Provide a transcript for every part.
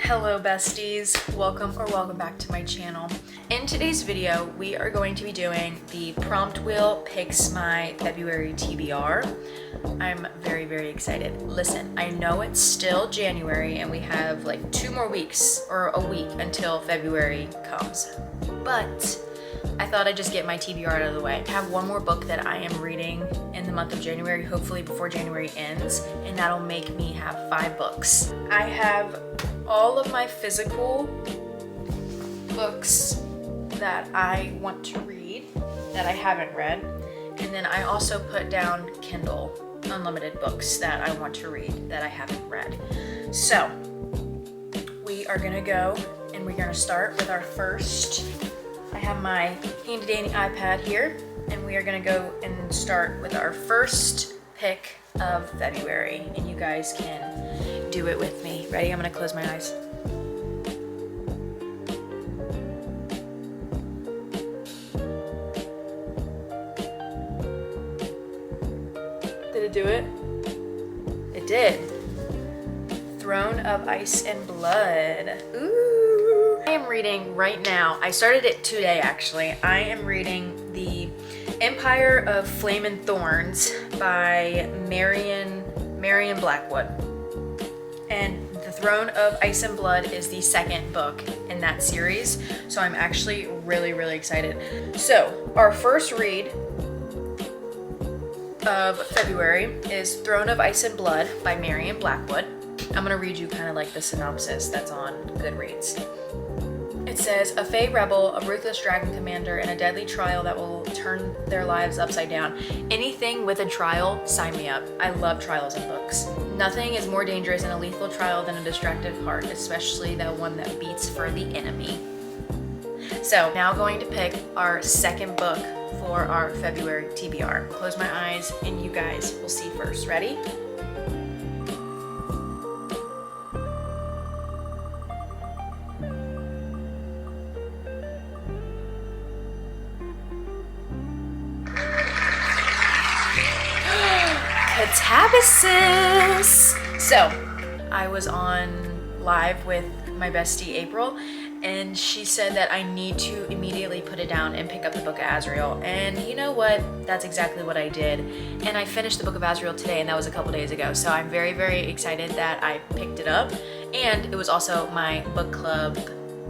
Hello besties, welcome back to my channel. In today's video, we are going to be doing the prompt wheel picks my February TBR. I'm very excited. Listen, I know it's still January and we have like 2 more weeks or a week until February comes, but I thought I'd just get my TBR out of the way. I have one more book that I am reading in the month of January, hopefully before January ends, and that'll make me have 5 books. I have all of my physical books that I want to read that I haven't read, and then I also put down Kindle unlimited books that I want to read that I haven't read. So we are gonna go and we're gonna start with our first. I have my handy dandy iPad here, and we are gonna go and start with our first pick of February, and you guys can do it with me. Ready? I'm gonna close my eyes. Did it do it? It did. Throne of Ice and Blood. Ooh. I am reading right now. I started it today actually. I am reading the Empire of Flame and Thorns by Marion Blackwood. And the Throne of Ice and Blood is the second book in that series. So I'm actually really excited. So our first read of February is Throne of Ice and Blood by Marion Blackwood. I'm gonna read you kind of like the synopsis that's on Goodreads. It says, a Fey rebel, a ruthless dragon commander, and a deadly trial that will turn their lives upside down. Anything with a trial, sign me up. I love trials in books. Nothing is more dangerous in a lethal trial than a destructive heart, especially the one that beats for the enemy. So now going to pick our second book for our February TBR. Close my eyes and you guys will see first. Ready? Katabasis! So, I was on live with my bestie April, and she said that I need to immediately put it down and pick up the Book of Azrael. And you know what? That's exactly what I did. And I finished the Book of Azrael today, and that was a couple days ago. So I'm very excited that I picked it up. And it was also my book club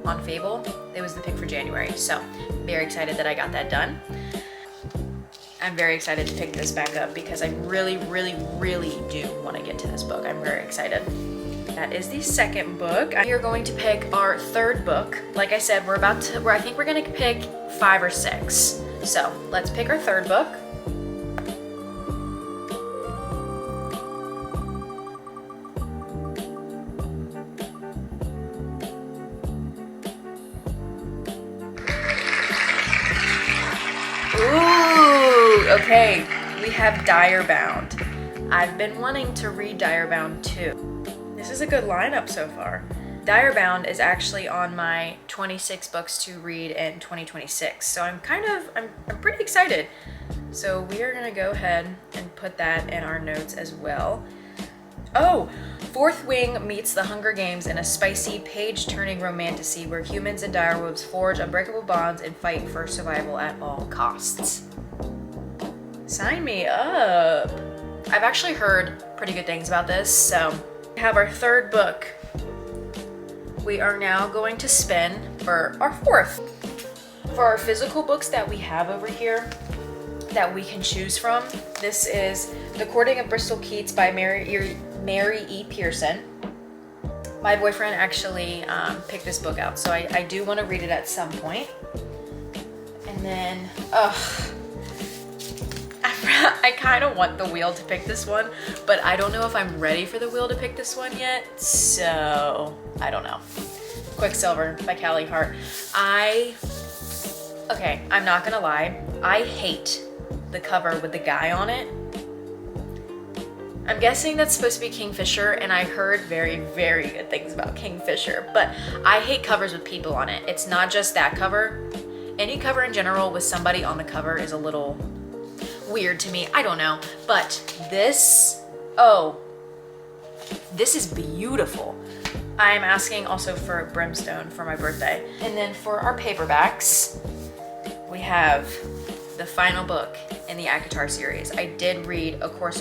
on Fable. It was the pick for January. So very excited that I got that done. I'm very excited to pick this back up because I really do want to get to this book. I'm very excited. That is the second book. We are going to pick our third book. Like I said, I think we're gonna pick 5 or 6. So let's pick our third book. Okay, we have Direbound. I've been wanting to read Direbound too. This is a good lineup so far. Direbound is actually on my 26 books to read in 2026. So I'm pretty excited. So we are gonna go ahead and put that in our notes as well. Oh, Fourth Wing meets the Hunger Games in a spicy, page-turning romantasy where humans and direwolves forge unbreakable bonds and fight for survival at all costs. Sign me up. I've actually heard pretty good things about this, so we have our third book. We are now going to spin for our fourth. For our physical books that we have over here that we can choose from, this is The Courting of Bristol Keats by Mary E. Pearson. My boyfriend actually picked this book out, so I do want to read it at some point. And then, I kind of want the wheel to pick this one, but I don't know if I'm ready for the wheel to pick this one yet, so I don't know. Quicksilver by Callie Hart. Okay, I'm not gonna lie, I hate the cover with the guy on it. I'm guessing that's supposed to be Kingfisher, and I heard very good things about Kingfisher, but I hate covers with people on it. It's not just that cover. Any cover in general with somebody on the cover is a little weird to me. I don't know, but this is beautiful. I'm asking also for Brimstone for my birthday. And then for our paperbacks, we have the final book in the ACOTAR series. I did read A Court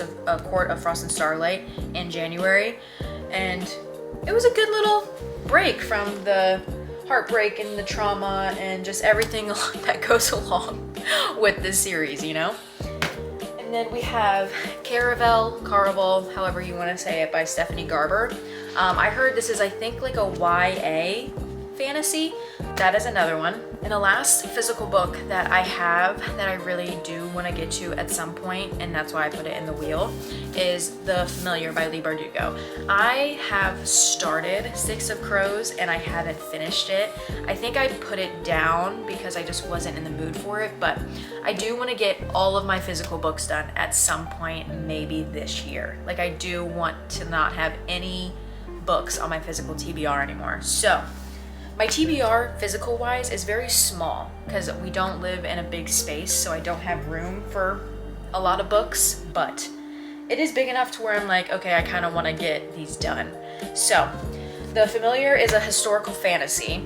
of Frost and Starlight in January, and it was a good little break from the heartbreak and the trauma and just everything that goes along with this series, you know? And then we have Caravel, however you want to say it, by Stephanie Garber. I heard this is, I think, like a YA fantasy. That is another one. And the last physical book that I have that I really do want to get to at some point, and that's why I put it in the wheel, is The Familiar by Leigh Bardugo. I have started Six of Crows and I haven't finished it. I think I put it down because I just wasn't in the mood for it, but I do want to get all of my physical books done at some point, maybe this year. Like, I do want to not have any books on my physical TBR anymore. So my TBR physical wise is very small because we don't live in a big space, so I don't have room for a lot of books, but it is big enough to where I'm like, okay, I kind of want to get these done. So The Familiar is a historical fantasy,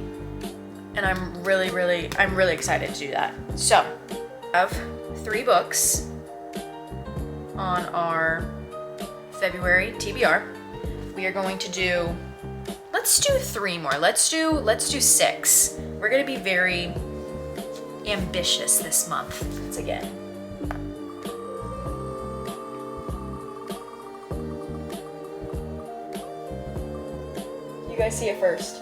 and I'm really excited to do that. So I have 3 books on our February TBR. We are going to do, let's do 3 more. Let's do 6. We're gonna be very ambitious this month once again. You guys see it first.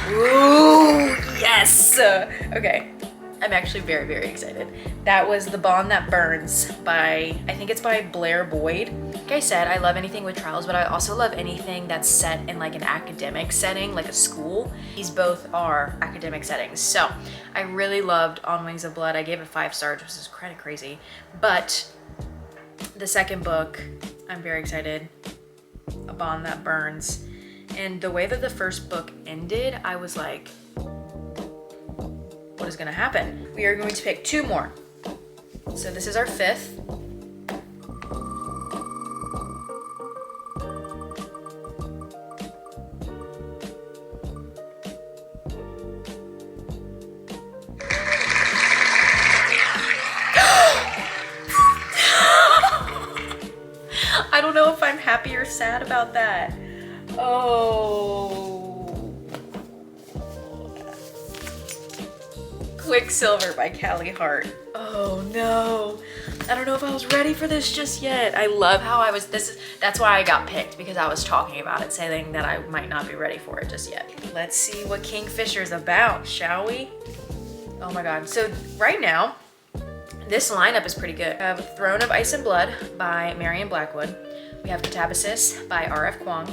Ooh, yes! Okay. I'm actually very excited. That was The Bond That Burns by, I think it's by Blair Boyd. Like I said, I love anything with trials, but I also love anything that's set in like an academic setting, like a school. These both are academic settings. So I really loved On Wings of Blood. I gave it 5 stars, which is kind of crazy. But the second book, I'm very excited. A Bond That Burns. And the way that the first book ended, I was like, what is gonna happen? We are going to pick 2 more. So this is our 5th. I don't know if I'm happy or sad about that. Oh. Quicksilver by Callie Hart. Oh no. I don't know if I was ready for this just yet. I love how I was, that's why I got picked, because I was talking about it, saying that I might not be ready for it just yet. Let's see what Kingfisher's about, shall we? Oh my God. So right now, this lineup is pretty good. We have Throne of Ice and Blood by Marion Blackwood. We have Katabasis by R.F Kuang.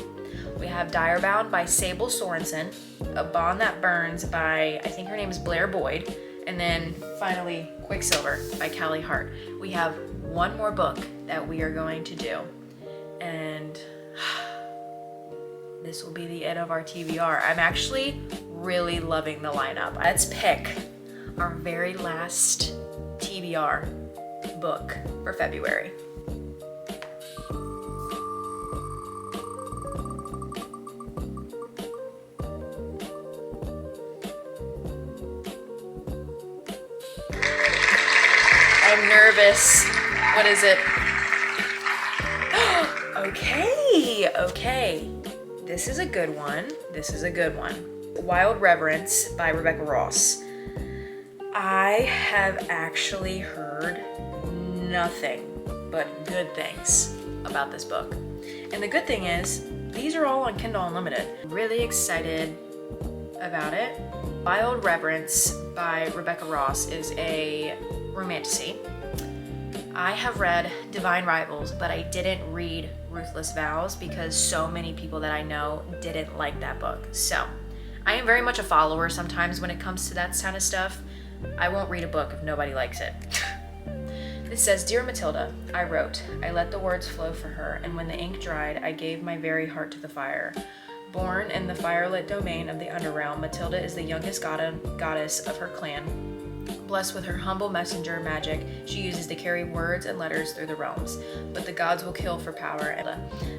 We have Direbound by Sable Sorensen. A Bond That Burns by, I think her name is Blair Boyd. And then finally, Quicksilver by Callie Hart. We have 1 more book that we are going to do. And this will be the end of our TBR. I'm actually really loving the lineup. Let's pick our very last TBR book for February. I'm nervous. What is it? Okay. This is a good one. Wild Reverence by Rebecca Ross. I have actually heard nothing but good things about this book. And the good thing is, these are all on Kindle Unlimited. Really excited about it. Wild Reverence by Rebecca Ross is a romantasy. I have read Divine Rivals, but I didn't read Ruthless Vows because so many people that I know didn't like that book. So I am very much a follower sometimes when it comes to that kind of stuff. I won't read a book if nobody likes it. It says, Dear Matilda, I wrote, I let the words flow for her, and when the ink dried, I gave my very heart to the fire. Born in the firelit domain of the underrealm, Matilda is the youngest goddess of her clan. Blessed with her humble messenger magic, she uses to carry words and letters through the realms. But the gods will kill for power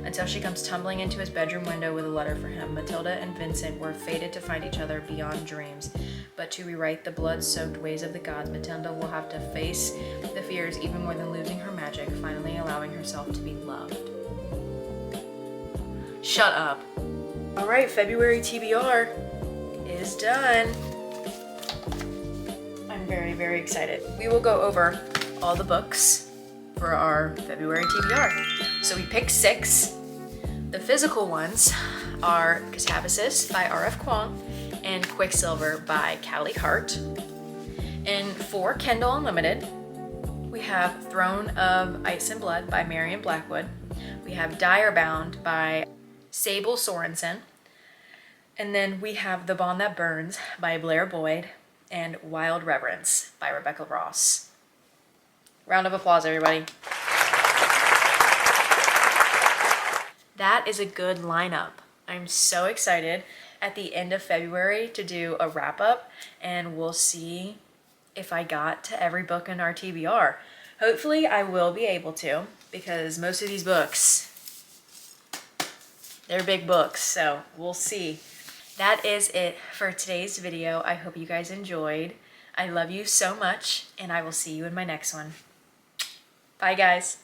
until she comes tumbling into his bedroom window with a letter for him. Matilda and Vincent were fated to find each other beyond dreams. But to rewrite the blood-soaked ways of the gods, Matilda will have to face the fears even more than losing her magic, finally allowing herself to be loved. Shut up. All right, February TBR is done. I'm very, very excited. We will go over all the books for our February TBR. So we picked 6. The physical ones are Katabasis by R.F Kuang and Quicksilver by Callie Hart. And for Kindle Unlimited, we have Throne of Ice and Blood by Marion Blackwood. We have Bound by Sable Sorensen. And then we have The Bond That Burns by Blair Boyd and Wild Reverence by Rebecca Ross. Round of applause, everybody. That is a good lineup. I'm so excited at the end of February to do a wrap up, and we'll see if I got to every book in our TBR. Hopefully I will be able to, because most of these books, they're big books, so we'll see. That is it for today's video. I hope you guys enjoyed. I love you so much, and I will see you in my next one. Bye, guys.